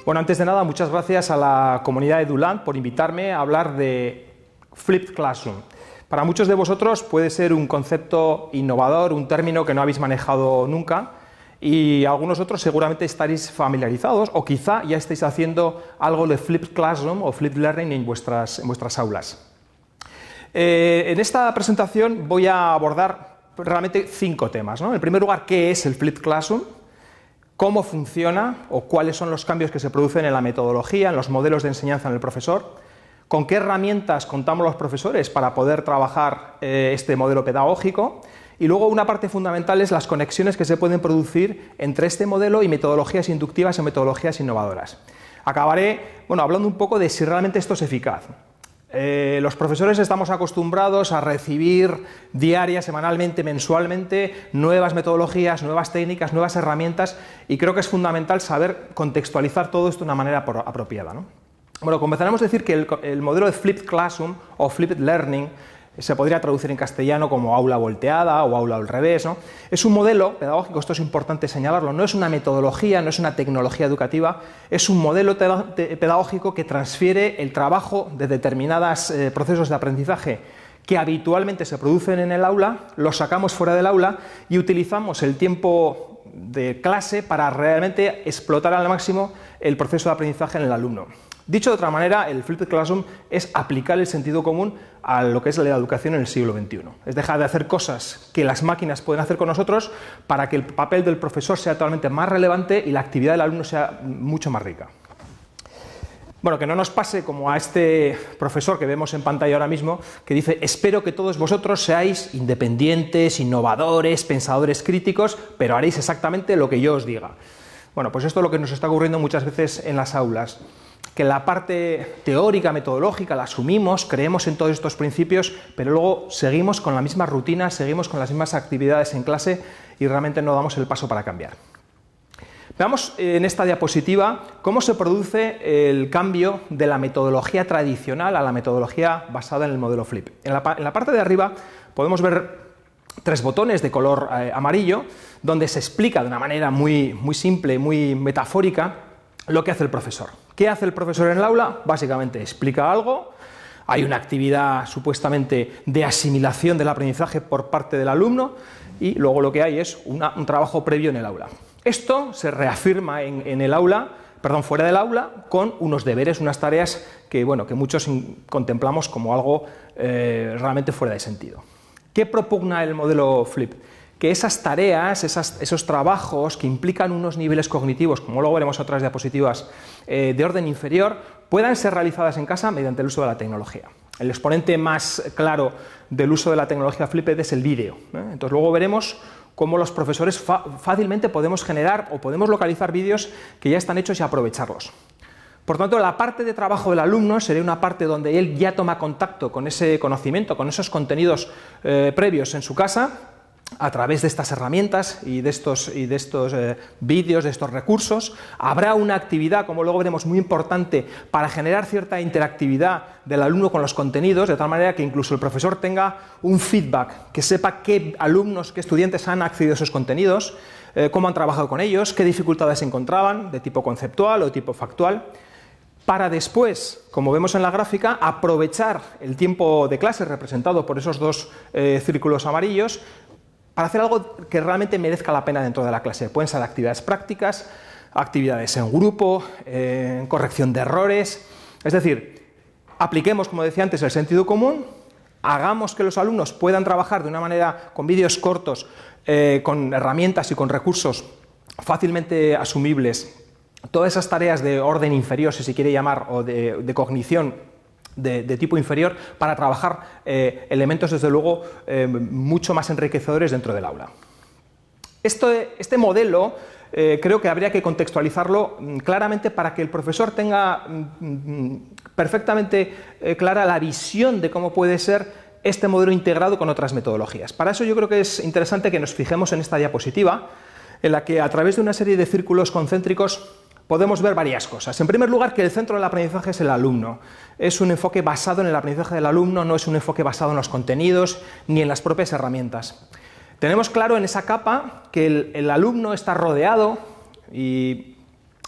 Bueno, antes de nada, muchas gracias a la comunidad de EduLand por invitarme a hablar de Flipped Classroom. Para muchos de vosotros puede ser un concepto innovador, un término que no habéis manejado nunca, y algunos otros seguramente estaréis familiarizados o quizá ya estéis haciendo algo de Flipped Classroom o Flipped Learning en vuestras aulas. En esta presentación voy a abordar realmente 5 temas, ¿no? En primer lugar, ¿qué es el Flipped Classroom? ¿Cómo funciona o cuáles son los cambios que se producen en la metodología, en los modelos de enseñanza en el profesor? ¿Con qué herramientas contamos los profesores para poder trabajar este modelo pedagógico? Y luego una parte fundamental es las conexiones que se pueden producir entre este modelo y metodologías inductivas y metodologías innovadoras. Acabaré hablando un poco de si realmente esto es eficaz. Los profesores estamos acostumbrados a recibir diaria, semanalmente, mensualmente nuevas metodologías, nuevas técnicas, nuevas herramientas, y creo que es fundamental saber contextualizar todo esto de una manera apropiada, ¿no? Bueno, comenzaremos a decir que el modelo de Flipped Classroom o Flipped Learning se podría traducir en castellano como aula volteada o aula al revés, ¿no? Es un modelo pedagógico, esto es importante señalarlo, no es una metodología, no es una tecnología educativa, es un modelo pedagógico que transfiere el trabajo de determinados procesos de aprendizaje que habitualmente se producen en el aula, los sacamos fuera del aula y utilizamos el tiempo de clase para realmente explotar al máximo el proceso de aprendizaje en el alumno. Dicho de otra manera, el Flipped Classroom es aplicar el sentido común a lo que es la educación en el siglo XXI. Es dejar de hacer cosas que las máquinas pueden hacer con nosotros para que el papel del profesor sea totalmente más relevante y la actividad del alumno sea mucho más rica. Bueno, que no nos pase como a este profesor que vemos en pantalla ahora mismo, que dice: espero que todos vosotros seáis independientes, innovadores, pensadores críticos, pero haréis exactamente lo que yo os diga. Bueno, pues esto es lo que nos está ocurriendo muchas veces en las aulas, que la parte teórica, metodológica, la asumimos, creemos en todos estos principios, pero luego seguimos con la misma rutina, seguimos con las mismas actividades en clase y realmente no damos el paso para cambiar. Veamos en esta diapositiva cómo se produce el cambio de la metodología tradicional a la metodología basada en el modelo Flip. En la parte de arriba podemos ver 3 botones de color amarillo, donde se explica de una manera muy simple, muy metafórica, lo que hace el profesor. ¿Qué hace el profesor en el aula? Básicamente explica algo, hay una actividad supuestamente de asimilación del aprendizaje por parte del alumno y luego lo que hay es un trabajo previo en el aula. Esto se reafirma fuera del aula con unos deberes, unas tareas que muchos contemplamos como algo realmente fuera de sentido. ¿Qué propugna el modelo Flip? Que esas tareas, esos trabajos que implican unos niveles cognitivos, como luego veremos en otras diapositivas, de orden inferior, puedan ser realizadas en casa mediante el uso de la tecnología. El exponente más claro del uso de la tecnología Flipped es el vídeo, ¿eh? Entonces luego veremos cómo los profesores fácilmente podemos generar o podemos localizar vídeos que ya están hechos y aprovecharlos. Por tanto, la parte de trabajo del alumno sería una parte donde él ya toma contacto con ese conocimiento, con esos contenidos previos en su casa, a través de estas herramientas y de estos vídeos, de estos recursos. Habrá una actividad, como luego veremos, muy importante para generar cierta interactividad del alumno con los contenidos, de tal manera que incluso el profesor tenga un feedback, que sepa qué alumnos, qué estudiantes han accedido a esos contenidos, cómo han trabajado con ellos, qué dificultades encontraban, de tipo conceptual o de tipo factual, para después, como vemos en la gráfica, aprovechar el tiempo de clase representado por esos 2 círculos amarillos, para hacer algo que realmente merezca la pena dentro de la clase. Pueden ser actividades prácticas, actividades en grupo, corrección de errores. Es decir, apliquemos, como decía antes, el sentido común, hagamos que los alumnos puedan trabajar de una manera con vídeos cortos, con herramientas y con recursos fácilmente asumibles, todas esas tareas de orden inferior, si se quiere llamar, o de cognición de tipo inferior, para trabajar elementos, desde luego, mucho más enriquecedores dentro del aula. Este modelo creo que habría que contextualizarlo claramente para que el profesor tenga perfectamente clara la visión de cómo puede ser este modelo integrado con otras metodologías. Para eso yo creo que es interesante que nos fijemos en esta diapositiva, en la que a través de una serie de círculos concéntricos podemos ver varias cosas. En primer lugar, que el centro del aprendizaje es el alumno. Es un enfoque basado en el aprendizaje del alumno, no es un enfoque basado en los contenidos ni en las propias herramientas. Tenemos claro en esa capa que el alumno está rodeado y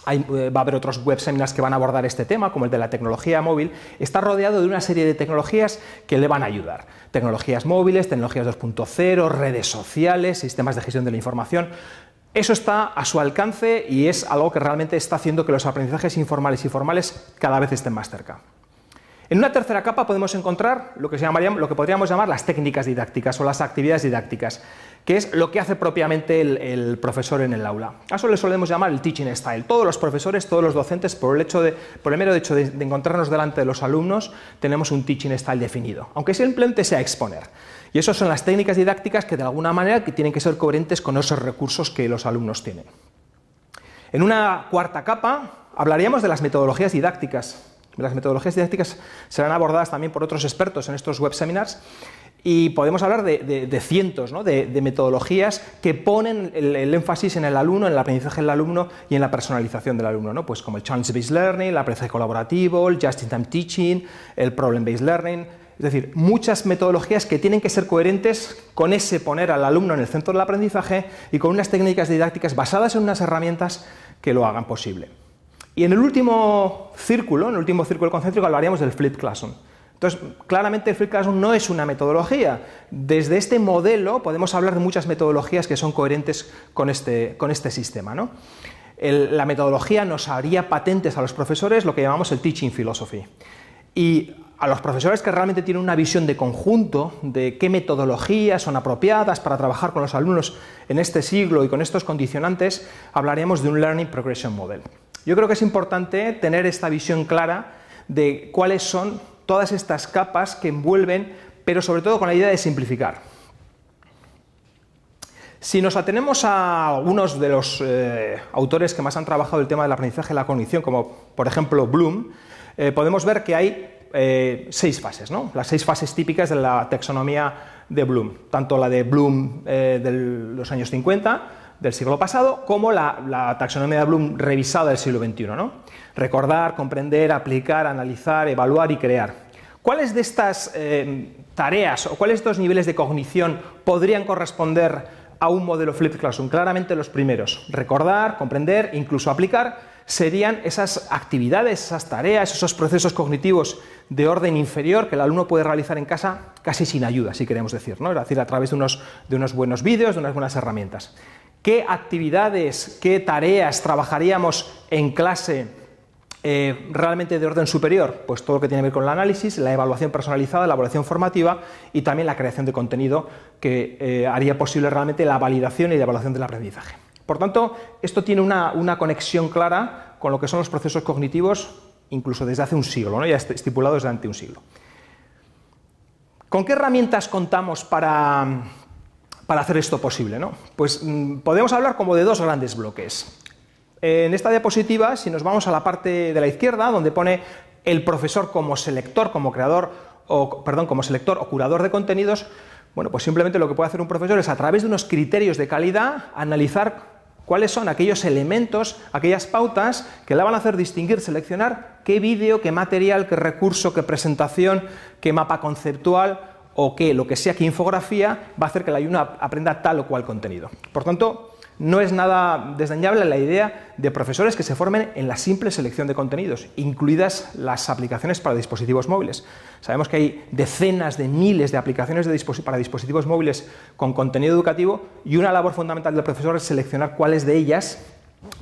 va a haber otros web seminars que van a abordar este tema, como el de la tecnología móvil, está rodeado de una serie de tecnologías que le van a ayudar. Tecnologías móviles, tecnologías 2.0, redes sociales, sistemas de gestión de la información. Eso está a su alcance y es algo que realmente está haciendo que los aprendizajes informales y formales cada vez estén más cerca. En una tercera capa podemos encontrar lo que podríamos llamar las técnicas didácticas o las actividades didácticas, que es lo que hace propiamente el profesor en el aula. A eso le solemos llamar el teaching style. Todos los profesores, todos los docentes, por el mero hecho de encontrarnos delante de los alumnos, tenemos un teaching style definido, aunque simplemente sea exponer. Y esas son las técnicas didácticas que de alguna manera tienen que ser coherentes con esos recursos que los alumnos tienen. En una cuarta capa hablaríamos de las metodologías didácticas. Las metodologías didácticas serán abordadas también por otros expertos en estos web seminars y podemos hablar de cientos, ¿no?, de metodologías que ponen el énfasis en el alumno, en el aprendizaje del alumno y en la personalización del alumno, ¿no? Pues como el Chance-Based Learning, el aprendizaje colaborativo, el Just-in-Time Teaching, el Problem-Based Learning. Es decir, muchas metodologías que tienen que ser coherentes con ese poner al alumno en el centro del aprendizaje y con unas técnicas didácticas basadas en unas herramientas que lo hagan posible. Y en el último círculo concéntrico, hablaríamos del Flipped Classroom. Entonces, claramente el Flipped Classroom no es una metodología. Desde este modelo podemos hablar de muchas metodologías que son coherentes con este sistema, ¿no? La metodología nos haría patentes a los profesores lo que llamamos el Teaching Philosophy. Y a los profesores que realmente tienen una visión de conjunto de qué metodologías son apropiadas para trabajar con los alumnos en este siglo y con estos condicionantes, hablaríamos de un Learning Progression Model. Yo creo que es importante tener esta visión clara de cuáles son todas estas capas que envuelven, pero sobre todo con la idea de simplificar. Si nos atenemos a algunos de los autores que más han trabajado el tema del aprendizaje y la cognición, como por ejemplo Bloom, podemos ver que hay 6 fases, ¿no? Las 6 fases típicas de la taxonomía de Bloom, tanto la de Bloom de los años 50, del siglo pasado, como la taxonomía de Bloom revisada del siglo XXI, ¿no? Recordar, comprender, aplicar, analizar, evaluar y crear. ¿Cuáles de estas tareas o cuáles de estos niveles de cognición podrían corresponder a un modelo Flipped Classroom? Claramente los primeros. Recordar, comprender, incluso aplicar, serían esas actividades, esas tareas, esos procesos cognitivos de orden inferior que el alumno puede realizar en casa casi sin ayuda, si queremos decir, ¿no? Es decir, a través de unos buenos vídeos, de unas buenas herramientas. ¿Qué actividades, qué tareas trabajaríamos en clase realmente de orden superior? Pues todo lo que tiene que ver con el análisis, la evaluación personalizada, la evaluación formativa y también la creación de contenido que haría posible realmente la validación y la evaluación del aprendizaje. Por tanto, esto tiene una conexión clara con lo que son los procesos cognitivos, incluso desde hace un siglo, ¿no? Ya estipulado desde hace un siglo. ¿Con qué herramientas contamos para hacer esto posible, ¿no? Pues podemos hablar como de 2 grandes bloques. En esta diapositiva, si nos vamos a la parte de la izquierda, donde pone el profesor como selector, como selector o curador de contenidos, bueno, pues simplemente lo que puede hacer un profesor es, a través de unos criterios de calidad, analizar cuáles son aquellos elementos, aquellas pautas que le van a hacer distinguir, seleccionar qué vídeo, qué material, qué recurso, qué presentación, qué mapa conceptual o qué, lo que sea, qué infografía va a hacer que el alumno aprenda tal o cual contenido. Por tanto, no es nada desdeñable la idea de profesores que se formen en la simple selección de contenidos, incluidas las aplicaciones para dispositivos móviles. Sabemos que hay decenas de miles de aplicaciones para dispositivos móviles con contenido educativo y una labor fundamental del profesor es seleccionar cuáles de ellas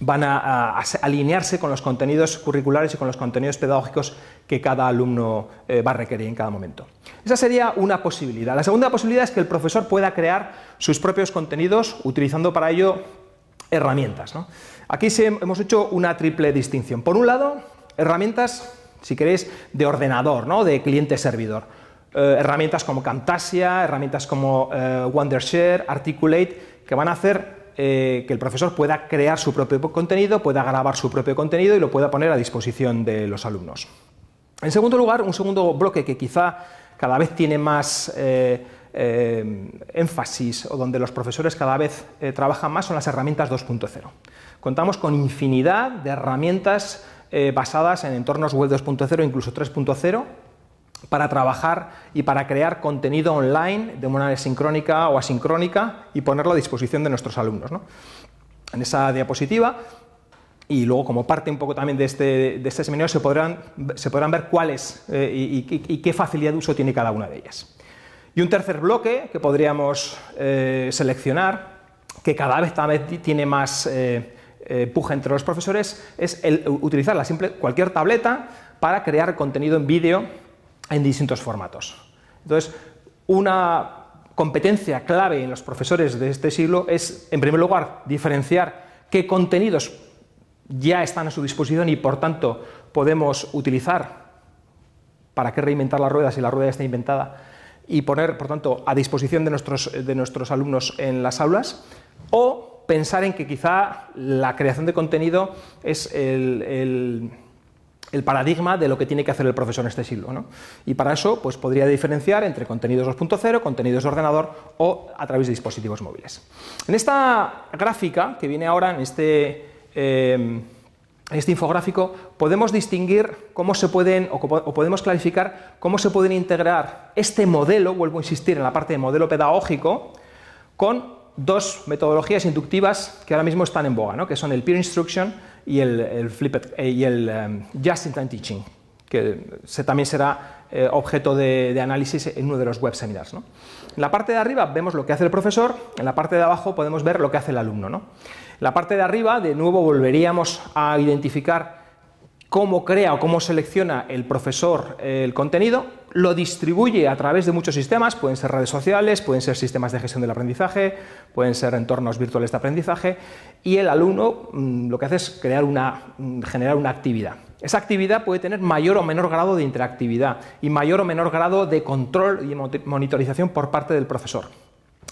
van a alinearse con los contenidos curriculares y con los contenidos pedagógicos que cada alumno va a requerir en cada momento. Esa sería una posibilidad. La segunda posibilidad es que el profesor pueda crear sus propios contenidos utilizando para ello herramientas, ¿no? Aquí hemos hecho una triple distinción. Por un lado, herramientas, si queréis, de ordenador, ¿no? De cliente-servidor. Herramientas como Camtasia, herramientas como Wondershare, Articulate, que van a hacer que el profesor pueda crear su propio contenido, pueda grabar su propio contenido y lo pueda poner a disposición de los alumnos. En segundo lugar, un segundo bloque que quizá cada vez tiene más énfasis o donde los profesores cada vez trabajan más son las herramientas 2.0. Contamos con infinidad de herramientas basadas en entornos web 2.0, incluso 3.0, para trabajar y para crear contenido online de manera sincrónica o asincrónica y ponerlo a disposición de nuestros alumnos, ¿no? En esa diapositiva y luego, como parte un poco también de este seminario, se podrán ver cuáles y qué facilidad de uso tiene cada una de ellas. Y un tercer bloque que podríamos seleccionar, que cada vez tiene más puja entre los profesores, es el utilizar cualquier tableta para crear contenido en vídeo en distintos formatos. Entonces, una competencia clave en los profesores de este siglo es, en primer lugar, diferenciar qué contenidos ya están a su disposición y, por tanto, podemos utilizar. ¿Para qué reinventar la rueda si la rueda ya está inventada? Y poner, por tanto, a disposición de nuestros alumnos en las aulas, o pensar en que quizá la creación de contenido es el paradigma de lo que tiene que hacer el profesor en este siglo, ¿no? Y para eso, pues podría diferenciar entre contenidos 2.0, contenidos de ordenador o a través de dispositivos móviles. En esta gráfica que viene ahora, en este infográfico, podemos distinguir cómo se pueden, o podemos clarificar cómo se pueden integrar este modelo, vuelvo a insistir en la parte de modelo pedagógico, con dos metodologías inductivas que ahora mismo están en boga, ¿no? Que son el peer instruction y el just-in-time teaching, que también será objeto de análisis en uno de los web seminars, ¿no? En la parte de arriba vemos lo que hace el profesor, en la parte de abajo podemos ver lo que hace el alumno, ¿no? En la parte de arriba, de nuevo, volveríamos a identificar cómo crea o cómo selecciona el profesor el contenido, lo distribuye a través de muchos sistemas, pueden ser redes sociales, pueden ser sistemas de gestión del aprendizaje, pueden ser entornos virtuales de aprendizaje, y el alumno lo que hace es generar una actividad. Esa actividad puede tener mayor o menor grado de interactividad y mayor o menor grado de control y monitorización por parte del profesor.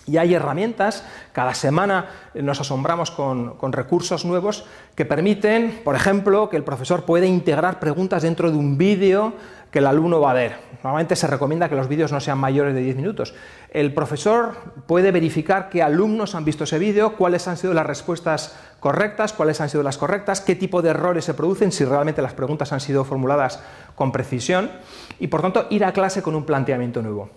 Y hay herramientas, cada semana nos asombramos con recursos nuevos que permiten, por ejemplo, que el profesor pueda integrar preguntas dentro de un vídeo que el alumno va a ver. Normalmente se recomienda que los vídeos no sean mayores de 10 minutos. El profesor puede verificar qué alumnos han visto ese vídeo, cuáles han sido las respuestas correctas, cuáles han sido las correctas, qué tipo de errores se producen, si realmente las preguntas han sido formuladas con precisión, y por tanto ir a clase con un planteamiento nuevo.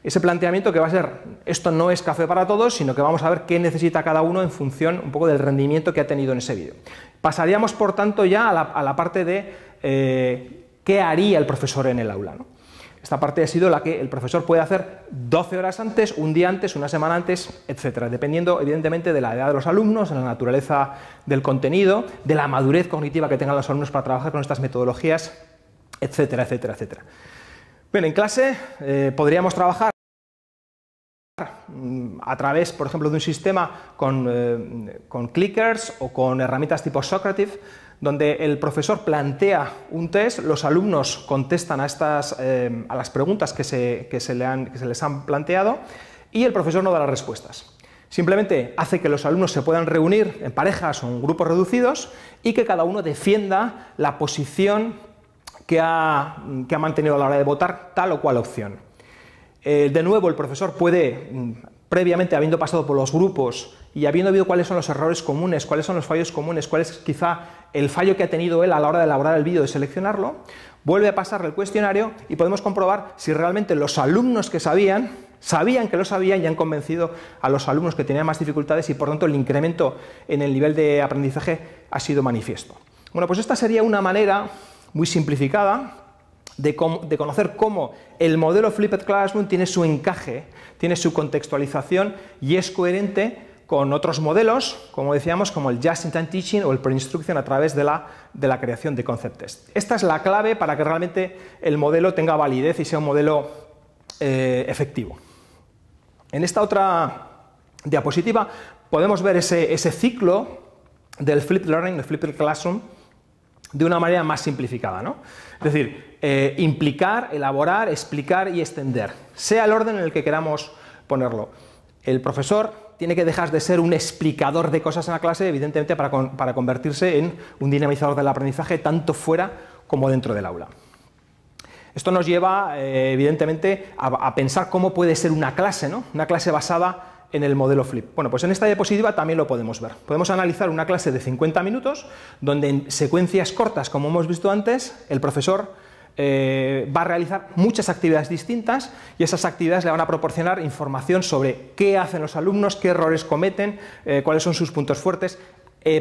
Ese planteamiento que va a ser, esto no es café para todos, sino que vamos a ver qué necesita cada uno en función un poco del rendimiento que ha tenido en ese vídeo. Pasaríamos, por tanto, ya a la parte de qué haría el profesor en el aula, ¿no? Esta parte ha sido la que el profesor puede hacer 12 horas antes, un día antes, una semana antes, etcétera, dependiendo evidentemente de la edad de los alumnos, de la naturaleza del contenido, de la madurez cognitiva que tengan los alumnos para trabajar con estas metodologías, etcétera, etcétera, etcétera. Bien, en clase podríamos trabajar a través, por ejemplo, de un sistema con clickers o con herramientas tipo Socrative, donde el profesor plantea un test, los alumnos contestan a las preguntas que se les han planteado y el profesor no da las respuestas. Simplemente hace que los alumnos se puedan reunir en parejas o en grupos reducidos y que cada uno defienda la posición que ha mantenido a la hora de votar tal o cual opción. De nuevo, el profesor puede, previamente habiendo pasado por los grupos y habiendo visto cuáles son los errores comunes, cuáles son los fallos comunes, cuál es quizá el fallo que ha tenido él a la hora de elaborar el vídeo, de seleccionarlo, vuelve a pasarle el cuestionario y podemos comprobar si realmente los alumnos que sabían que lo sabían y han convencido a los alumnos que tenían más dificultades y por tanto el incremento en el nivel de aprendizaje ha sido manifiesto. Bueno, pues esta sería una manera muy simplificada de conocer cómo el modelo Flipped Classroom tiene su encaje, tiene su contextualización y es coherente con otros modelos, como decíamos, como el Just-in-Time Teaching o el Pre-Instruction a través de la creación de concept test. Esta es la clave para que realmente el modelo tenga validez y sea un modelo efectivo. En esta otra diapositiva podemos ver ese ciclo del Flipped Learning, del Flipped Classroom, de una manera más simplificada, ¿no? Es decir, implicar, elaborar, explicar y extender, sea el orden en el que queramos ponerlo. El profesor tiene que dejar de ser un explicador de cosas en la clase, evidentemente, para convertirse en un dinamizador del aprendizaje, tanto fuera como dentro del aula. Esto nos lleva, evidentemente, a pensar cómo puede ser una clase, ¿no? Una clase basada en el modelo Flip. Bueno, pues en esta diapositiva también lo podemos ver. Podemos analizar una clase de 50 minutos, donde en secuencias cortas, como hemos visto antes, el profesor va a realizar muchas actividades distintas y esas actividades le van a proporcionar información sobre qué hacen los alumnos, qué errores cometen, cuáles son sus puntos fuertes,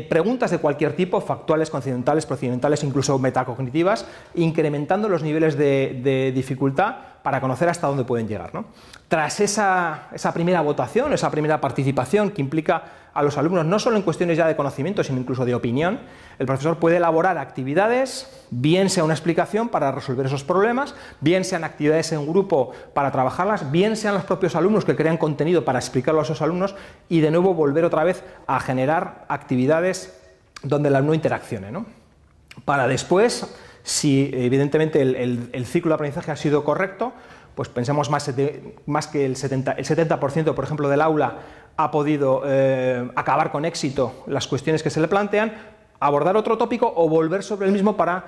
preguntas de cualquier tipo, factuales, conceptuales, procedimentales, incluso metacognitivas, incrementando los niveles de dificultad para conocer hasta dónde pueden llegar, ¿no? Tras esa primera votación, esa primera participación que implica a los alumnos no solo en cuestiones ya de conocimiento, sino incluso de opinión, el profesor puede elaborar actividades, bien sea una explicación para resolver esos problemas, bien sean actividades en grupo para trabajarlas, bien sean los propios alumnos que crean contenido para explicarlo a esos alumnos y de nuevo volver otra vez a generar actividades donde el alumno interaccione, ¿no? Para después, si evidentemente el ciclo de aprendizaje ha sido correcto, pues pensemos más que el 70%, por ejemplo, del aula ha podido acabar con éxito las cuestiones que se le plantean, abordar otro tópico o volver sobre el mismo para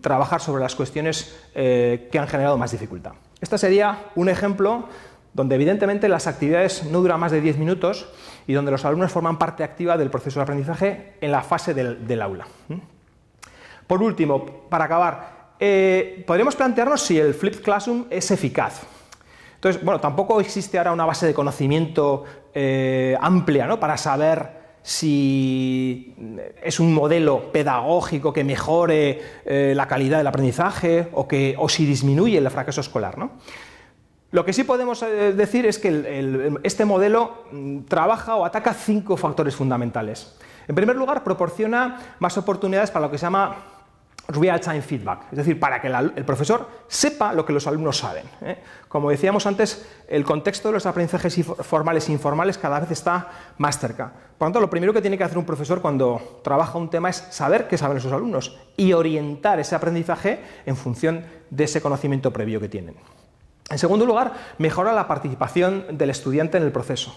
trabajar sobre las cuestiones que han generado más dificultad. Este sería un ejemplo donde evidentemente las actividades no duran más de 10 minutos y donde los alumnos forman parte activa del proceso de aprendizaje en la fase del aula. Por último, para acabar, podríamos plantearnos si el Flipped Classroom es eficaz. Entonces, bueno, tampoco existe ahora una base de conocimiento amplia, ¿no?, para saber si es un modelo pedagógico que mejore la calidad del aprendizaje o si disminuye el fracaso escolar, ¿no? Lo que sí podemos decir es que este modelo trabaja o ataca 5 factores fundamentales. En primer lugar, proporciona más oportunidades para lo que se llama real-time feedback, es decir, para que el profesor sepa lo que los alumnos saben, ¿eh? Como decíamos antes, el contexto de los aprendizajes formales e informales cada vez está más cerca. Por lo tanto, lo primero que tiene que hacer un profesor cuando trabaja un tema es saber qué saben sus alumnos y orientar ese aprendizaje en función de ese conocimiento previo que tienen. En segundo lugar, mejora la participación del estudiante en el proceso.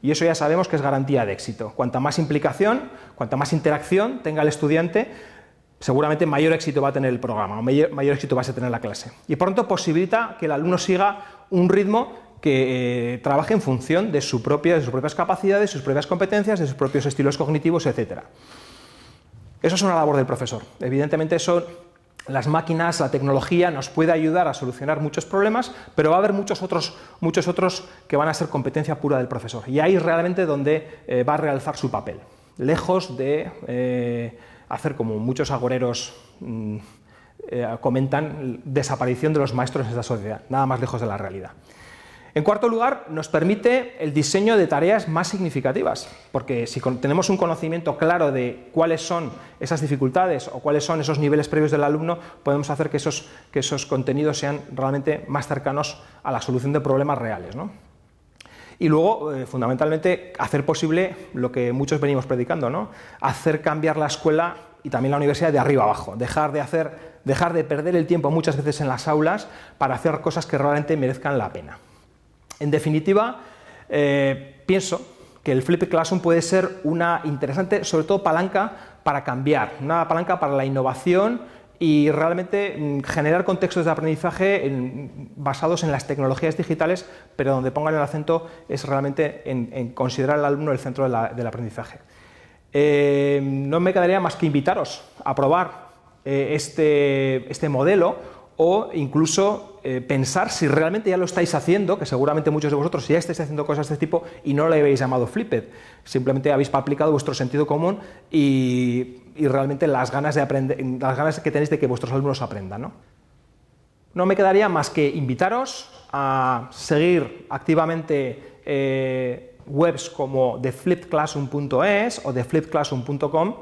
Y eso ya sabemos que es garantía de éxito. Cuanta más implicación, cuanta más interacción tenga el estudiante, seguramente mayor éxito va a tener el programa, o mayor éxito va a tener la clase. Y por tanto posibilita que el alumno siga un ritmo que trabaje en función de sus propias capacidades, sus propias competencias, de sus propios estilos cognitivos, etc. Eso es una labor del profesor. Evidentemente las máquinas, la tecnología nos puede ayudar a solucionar muchos problemas, pero va a haber muchos otros que van a ser competencia pura del profesor. Y ahí es realmente donde va a realzar su papel, lejos de hacer como muchos agoreros comentan, desaparición de los maestros en esta sociedad, nada más lejos de la realidad. En cuarto lugar, nos permite el diseño de tareas más significativas, porque si tenemos un conocimiento claro de cuáles son esas dificultades o cuáles son esos niveles previos del alumno, podemos hacer que esos contenidos sean realmente más cercanos a la solución de problemas reales, ¿no? Y luego, fundamentalmente, hacer posible lo que muchos venimos predicando, ¿no? Hacer cambiar la escuela y también la universidad de arriba abajo, dejar de perder el tiempo muchas veces en las aulas para hacer cosas que realmente merezcan la pena. En definitiva, pienso que el Flipped Classroom puede ser una interesante, sobre todo, palanca para cambiar, una palanca para la innovación y realmente generar contextos de aprendizaje basados en las tecnologías digitales, pero donde pongan el acento es realmente en considerar al alumno el centro del aprendizaje. No me quedaría más que invitaros a probar este modelo o incluso pensar si realmente ya lo estáis haciendo, que seguramente muchos de vosotros ya estáis haciendo cosas de este tipo y no le habéis llamado Flipped, simplemente habéis aplicado vuestro sentido común y realmente las ganas de aprender, las ganas que tenéis de que vuestros alumnos aprendan, ¿no? No me quedaría más que invitaros a seguir activamente webs como theflippedclassroom.es o theflippedclassroom.com,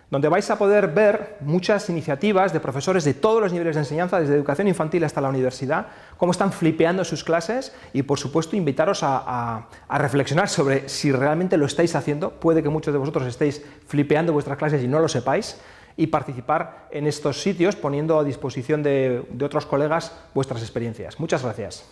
donde vais a poder ver muchas iniciativas de profesores de todos los niveles de enseñanza, desde educación infantil hasta la universidad, cómo están flipeando sus clases y, por supuesto, invitaros a reflexionar sobre si realmente lo estáis haciendo. Puede que muchos de vosotros estéis flipeando vuestras clases y no lo sepáis, y participar en estos sitios poniendo a disposición de otros colegas vuestras experiencias. Muchas gracias.